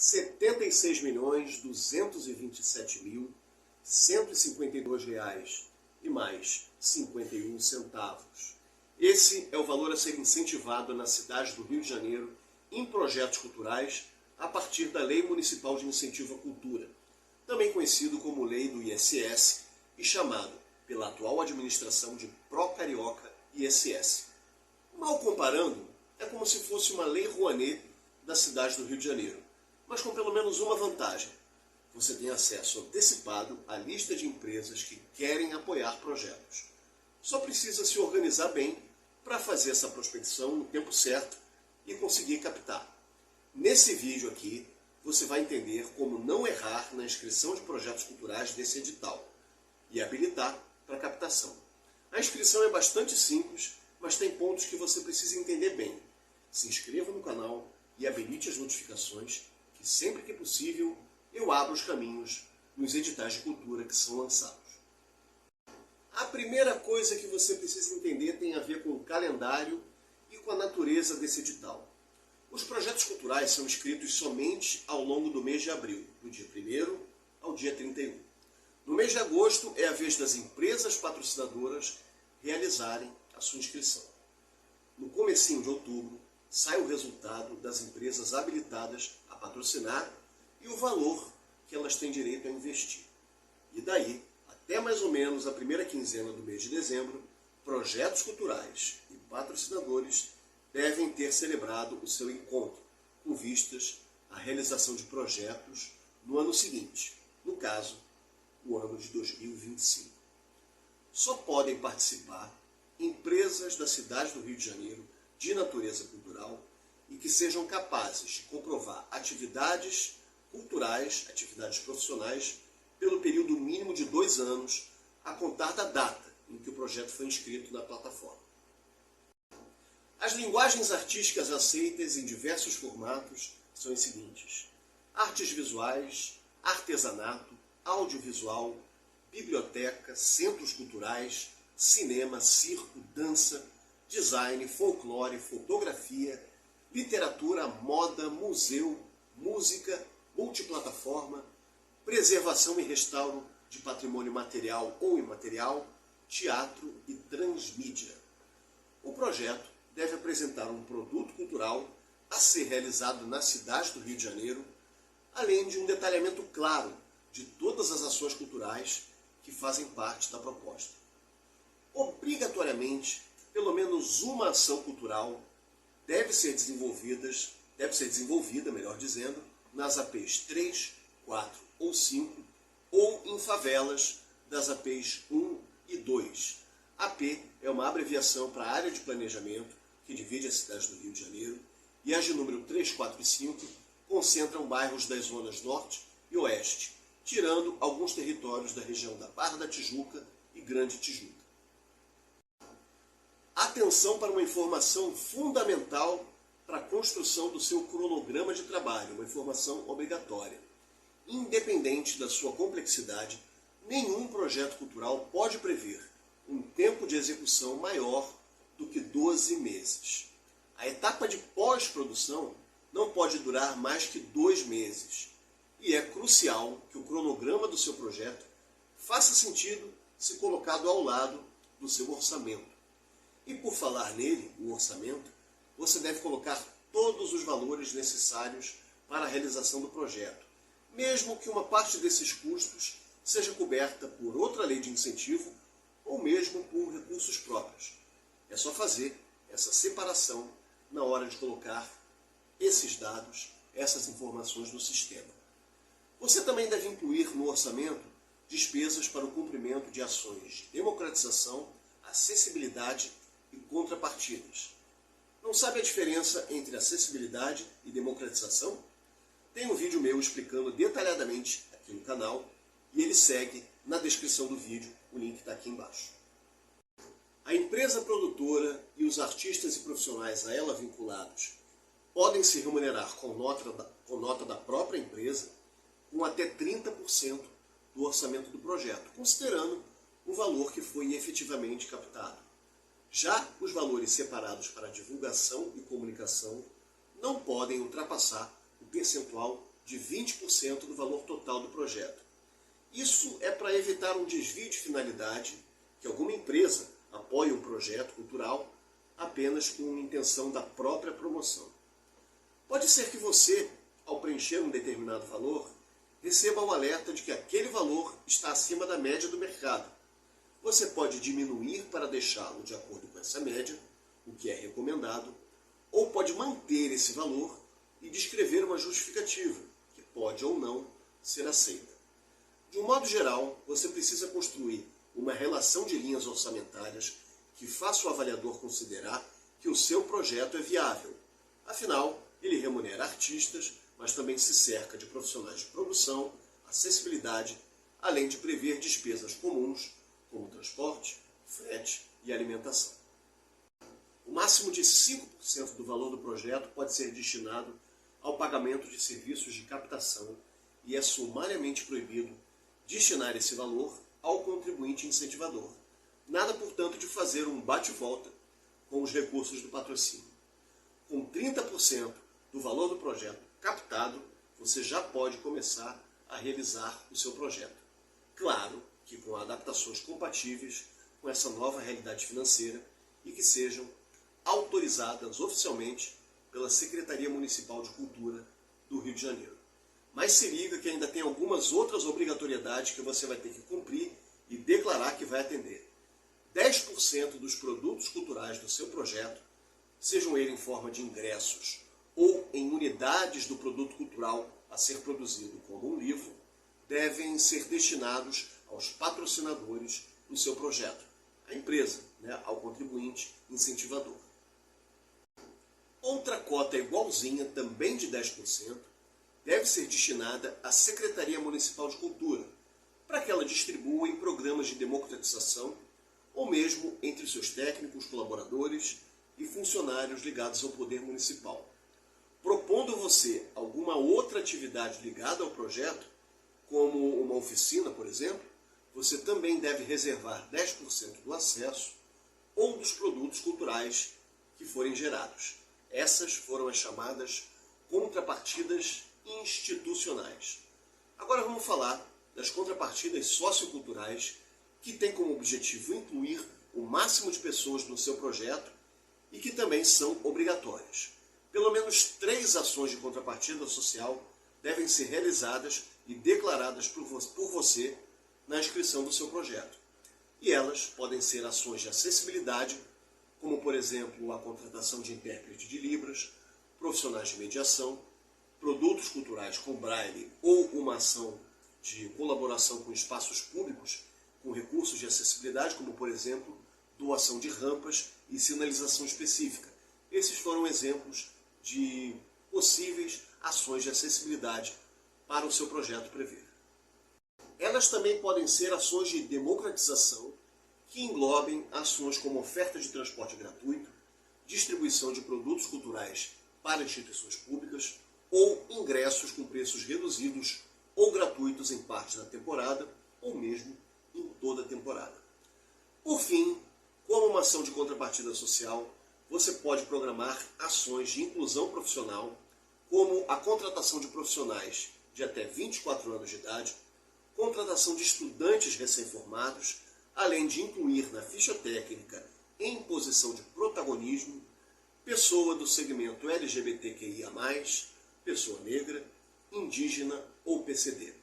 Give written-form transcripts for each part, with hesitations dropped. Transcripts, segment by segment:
R$ 76.227.152 e mais 51 centavos. Esse é o valor a ser incentivado na cidade do Rio de Janeiro em projetos culturais a partir da Lei Municipal de Incentivo à Cultura, também conhecido como Lei do ISS e chamado pela atual administração de Pró-Carioca ISS. Mal comparando, é como se fosse uma Lei Rouanet da cidade do Rio de Janeiro, mas com pelo menos uma vantagem: você tem acesso antecipado à lista de empresas que querem apoiar projetos. Só precisa se organizar bem para fazer essa prospecção no tempo certo e conseguir captar. Nesse vídeo aqui, você vai entender como não errar na inscrição de projetos culturais desse edital e habilitar para captação. A inscrição é bastante simples, mas tem pontos que você precisa entender bem. Se inscreva no canal e habilite as notificações, que sempre que possível eu abro os caminhos nos editais de cultura que são lançados. A primeira coisa que você precisa entender tem a ver com o calendário e com a natureza desse edital. Os projetos culturais são inscritos somente ao longo do mês de abril, do dia 1º ao dia 31. No mês de agosto é a vez das empresas patrocinadoras realizarem a sua inscrição. No comecinho de outubro sai o resultado das empresas habilitadas a patrocinar e o valor que elas têm direito a investir. E daí, até mais ou menos a primeira quinzena do mês de dezembro, projetos culturais e patrocinadores devem ter celebrado o seu encontro, com vistas à realização de projetos no ano seguinte, no caso, o ano de 2025. Só podem participar empresas da cidade do Rio de Janeiro de natureza cultural e que sejam capazes de comprovar atividades culturais, atividades profissionais, pelo período mínimo de 2 anos, a contar da data em que o projeto foi inscrito na plataforma. As linguagens artísticas aceitas em diversos formatos são as seguintes: artes visuais, artesanato, audiovisual, biblioteca, centros culturais, cinema, circo, dança, design, folclore, fotografia, literatura, moda, museu, música, multiplataforma, preservação e restauro de patrimônio material ou imaterial, teatro e transmídia. O projeto deve apresentar um produto cultural a ser realizado na cidade do Rio de Janeiro, além de um detalhamento claro de todas as ações culturais que fazem parte da proposta. Obrigatoriamente, pelo menos uma ação cultural deve ser desenvolvida, melhor dizendo, nas APs 3, 4 ou 5, ou em favelas das APs 1 e 2. AP é uma abreviação para a área de planejamento, que divide a cidade do Rio de Janeiro, e as de número 3, 4 e 5 concentram bairros das zonas norte e oeste, tirando alguns territórios da região da Barra da Tijuca e Grande Tijuca. Atenção para uma informação fundamental para a construção do seu cronograma de trabalho, uma informação obrigatória. Independente da sua complexidade, nenhum projeto cultural pode prever um tempo de execução maior do que 12 meses. A etapa de pós-produção não pode durar mais que 2 meses. E é crucial que o cronograma do seu projeto faça sentido se colocado ao lado do seu orçamento. E por falar nele, o orçamento, você deve colocar todos os valores necessários para a realização do projeto, mesmo que uma parte desses custos seja coberta por outra lei de incentivo ou mesmo por recursos próprios. É só fazer essa separação na hora de colocar esses dados, essas informações no sistema. Você também deve incluir no orçamento despesas para o cumprimento de ações de democratização, acessibilidade e contrapartidas. Não sabe a diferença entre acessibilidade e democratização? Tem um vídeo meu explicando detalhadamente aqui no canal e ele segue na descrição do vídeo, o link está aqui embaixo. A empresa produtora e os artistas e profissionais a ela vinculados podem se remunerar com nota da própria empresa com até 30% do orçamento do projeto, considerando o valor que foi efetivamente captado. Já os valores separados para divulgação e comunicação não podem ultrapassar o percentual de de 20% do valor total do projeto. Isso é para evitar um desvio de finalidade, que alguma empresa apoie um projeto cultural apenas com intenção da própria promoção. Pode ser que você, ao preencher um determinado valor, receba o alerta de que aquele valor está acima da média do mercado. Você pode diminuir para deixá-lo de acordo com essa média, o que é recomendado, ou pode manter esse valor e descrever uma justificativa, que pode ou não ser aceita. De um modo geral, você precisa construir uma relação de linhas orçamentárias que faça o avaliador considerar que o seu projeto é viável. Afinal, ele remunera artistas, mas também se cerca de profissionais de produção, acessibilidade, além de prever despesas comuns, como transporte, frete e alimentação. O máximo de 5% do valor do projeto pode ser destinado ao pagamento de serviços de captação e é sumariamente proibido destinar esse valor ao contribuinte incentivador. Nada, portanto, de fazer um bate-volta com os recursos do patrocínio. Com 30% do valor do projeto captado, você já pode começar a realizar o seu projeto. Claro que com adaptações compatíveis com essa nova realidade financeira e que sejam autorizadas oficialmente pela Secretaria Municipal de Cultura do Rio de Janeiro. Mas se liga que ainda tem algumas outras obrigatoriedades que você vai ter que cumprir e declarar que vai atender. 10% dos produtos culturais do seu projeto, sejam eles em forma de ingressos ou em unidades do produto cultural a ser produzido como um livro, devem ser destinados aos patrocinadores do seu projeto, à empresa, ao contribuinte incentivador. Outra cota igualzinha, também de 10%, deve ser destinada à Secretaria Municipal de Cultura, para que ela distribua em programas de democratização ou mesmo entre seus técnicos, colaboradores e funcionários ligados ao poder municipal. Propondo você alguma outra atividade ligada ao projeto, como uma oficina, por exemplo, você também deve reservar 10% do acesso ou dos produtos culturais que forem gerados. Essas foram as chamadas contrapartidas institucionais. Agora vamos falar das contrapartidas socioculturais, que têm como objetivo incluir o máximo de pessoas no seu projeto e que também são obrigatórias. Pelo menos 3 ações de contrapartida social devem ser realizadas e declaradas por você na inscrição do seu projeto. E elas podem ser ações de acessibilidade, como por exemplo a contratação de intérprete de Libras, profissionais de mediação, produtos culturais com braille ou uma ação de colaboração com espaços públicos com recursos de acessibilidade, como por exemplo doação de rampas e sinalização específica. Esses foram exemplos de possíveis ações de acessibilidade para o seu projeto prever. Elas também podem ser ações de democratização, que englobem ações como oferta de transporte gratuito, distribuição de produtos culturais para instituições públicas ou ingressos com preços reduzidos ou gratuitos em parte da temporada ou mesmo em toda a temporada. Por fim, como uma ação de contrapartida social, você pode programar ações de inclusão profissional, como a contratação de profissionais de até 24 anos de idade, contratação de estudantes recém-formados, além de incluir na ficha técnica, em posição de protagonismo, pessoa do segmento LGBTQIA+, pessoa negra, indígena ou PCD.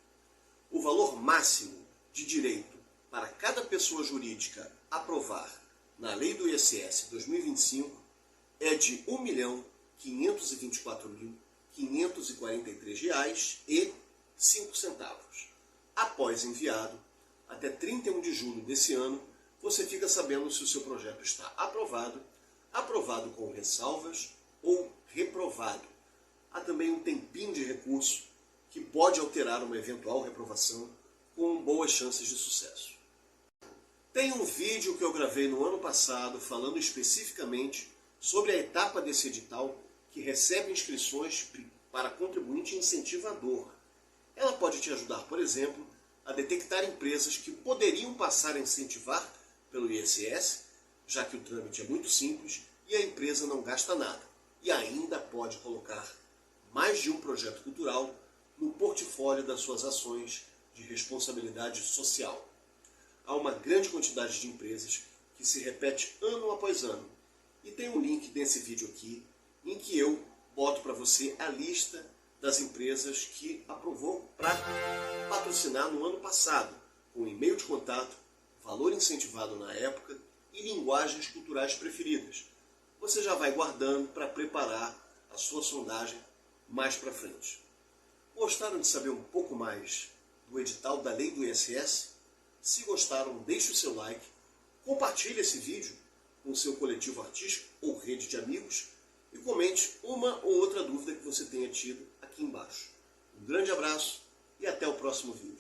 O valor máximo de direito para cada pessoa jurídica aprovar na Lei do ISS 2025 é de R$ 1.524.543,05. Após enviado, até 31 de julho desse ano, você fica sabendo se o seu projeto está aprovado, aprovado com ressalvas ou reprovado. Há também um tempinho de recurso que pode alterar uma eventual reprovação com boas chances de sucesso. Tem um vídeo que eu gravei no ano passado falando especificamente sobre a etapa desse edital que recebe inscrições para contribuinte incentivador. Ela pode te ajudar, por exemplo, a detectar empresas que poderiam passar a incentivar pelo ISS, já que o trâmite é muito simples e a empresa não gasta nada, e ainda pode colocar mais de um projeto cultural no portfólio das suas ações de responsabilidade social. Há uma grande quantidade de empresas que se repete ano após ano. E tem um link nesse vídeo aqui em que eu boto para você a lista das empresas que aprovou para patrocinar no ano passado, com e-mail de contato, valor incentivado na época e linguagens culturais preferidas. Você já vai guardando para preparar a sua sondagem mais para frente. Gostaram de saber um pouco mais do edital da lei do ISS? Se gostaram, deixe o seu like, compartilhe esse vídeo com o seu coletivo artístico ou rede de amigos e comente uma ou outra dúvida que você tenha tido aqui embaixo. Um grande abraço e até o próximo vídeo.